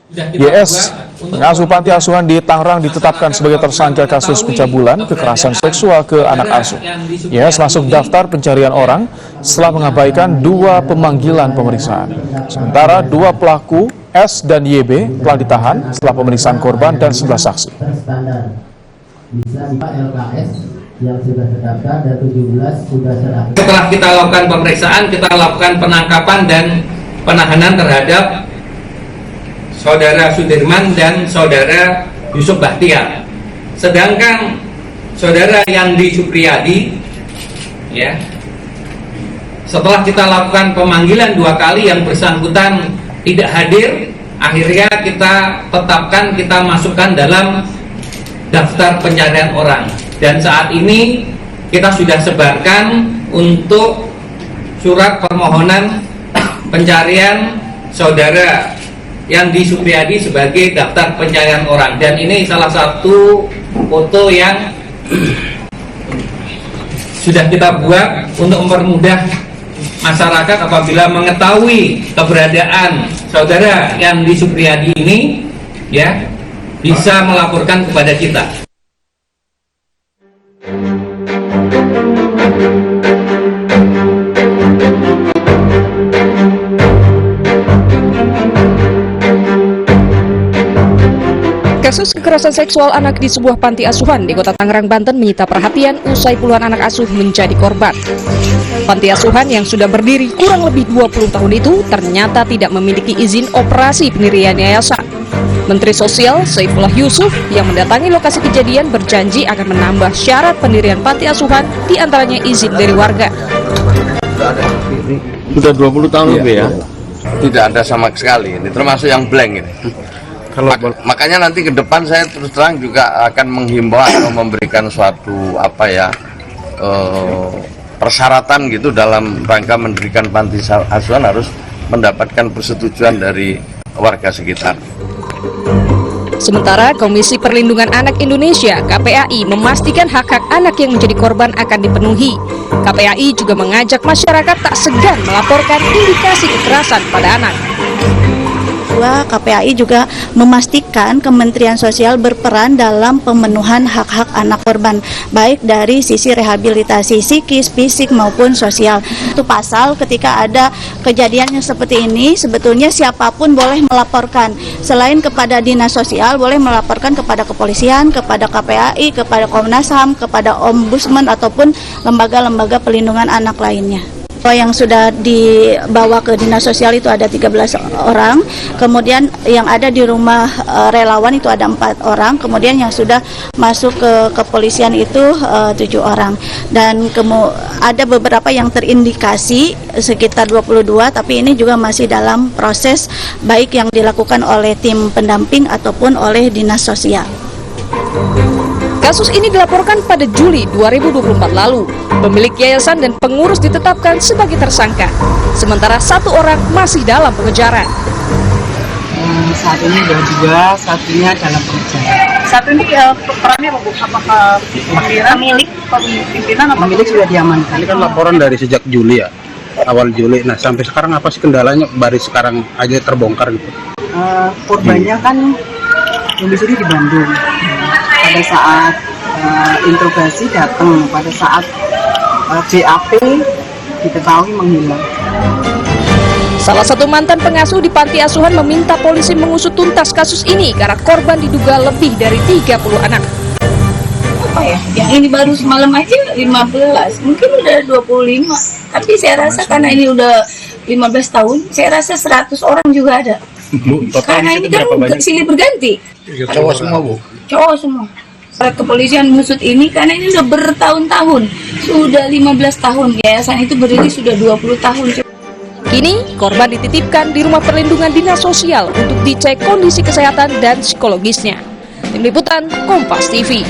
YS, pengasuh panti asuhan di Tangerang ditetapkan sebagai tersangka kasus pencabulan kekerasan seksual ke anak asuh. YS masuk daftar pencarian orang setelah mengabaikan 2 pemanggilan pemeriksaan. Sementara 2 pelaku S dan YB telah ditahan setelah pemeriksaan korban dan 11 saksi. Setelah kita lakukan pemeriksaan, kita lakukan penangkapan dan penahanan terhadap Saudara Sudirman dan Saudara Yusuf Bahtiar. Sedangkan Saudara Yandi Supriyadi, ya, setelah kita lakukan pemanggilan 2 kali yang bersangkutan tidak hadir, akhirnya kita tetapkan, kita masukkan dalam daftar pencarian orang. Dan saat ini kita sudah sebarkan untuk surat permohonan pencarian Saudara Yandi Supriyadi sebagai daftar pencarian orang. Dan ini salah satu foto yang sudah kita buat untuk mempermudah masyarakat apabila mengetahui keberadaan Saudara Yandi Supriyadi ini, ya, bisa melaporkan kepada kita. Kasus kekerasan seksual anak di sebuah panti asuhan di Kota Tangerang, Banten menyita perhatian usai puluhan anak asuh menjadi korban. Panti asuhan yang sudah berdiri kurang lebih 20 tahun itu ternyata tidak memiliki izin operasi pendirian yayasan. Menteri Sosial Saifullah Yusuf yang mendatangi lokasi kejadian berjanji akan menambah syarat pendirian panti asuhan, diantaranya izin dari warga. Sudah 20 tahun lebih ya? Tidak ada sama sekali, ini termasuk yang blank ini. Makanya nanti ke depan saya terus terang juga akan menghimbau atau memberikan suatu persyaratan gitu dalam rangka mendirikan panti asuhan harus mendapatkan persetujuan dari warga sekitar. Sementara Komisi Perlindungan Anak Indonesia (KPAI) memastikan hak-hak anak yang menjadi korban akan dipenuhi. KPAI juga mengajak masyarakat tak segan melaporkan indikasi kekerasan pada anak. KPAI juga memastikan Kementerian Sosial berperan dalam pemenuhan hak-hak anak korban, baik dari sisi rehabilitasi psikis, fisik maupun sosial. Itu pasal ketika ada kejadian yang seperti ini, sebetulnya siapapun boleh melaporkan. Selain kepada Dinas Sosial, boleh melaporkan kepada kepolisian, kepada KPAI, kepada Komnas HAM, kepada Ombudsman ataupun lembaga-lembaga pelindungan anak lainnya. Yang sudah dibawa ke Dinas Sosial itu ada 13 orang, kemudian yang ada di rumah relawan itu ada 4 orang, kemudian yang sudah masuk ke kepolisian itu 7 orang, dan ada beberapa yang terindikasi sekitar 22, tapi ini juga masih dalam proses baik yang dilakukan oleh tim pendamping ataupun oleh Dinas Sosial. Kasus ini dilaporkan pada Juli 2024 lalu. Pemilik yayasan dan pengurus ditetapkan sebagai tersangka. Sementara 1 orang masih dalam pengejaran. Saat ini ada 2, satunya dalam pengejaran. Satu ini perannya apa Bu? Apakah pimpinan atau pemilik sudah diamankan? Ini kan laporan dari sejak Juli ya, awal Juli. Nah sampai sekarang apa sih kendalanya? Baru sekarang aja terbongkar gitu. Korbannya kan domisili di Bandung. Pada saat interogasi datang, pada saat BAP diketahui menghilang. Salah satu mantan pengasuh di panti asuhan meminta polisi mengusut tuntas kasus ini karena korban diduga lebih dari 30 anak. apa ya? Yang ini baru semalam aja 15, mungkin udah 25. Tapi saya rasa karena ini udah 15 tahun, saya rasa 100 orang juga ada. Karena ini kan silih berganti. Cowok semua Bu? Cowok semua. Kepolisian mengusut ini karena ini udah bertahun-tahun, sudah 15 tahun, yayasan itu berdiri sudah 20 tahun. Kini korban dititipkan di rumah perlindungan dinas sosial untuk dicek kondisi kesehatan dan psikologisnya. Tim Liputan Kompas TV.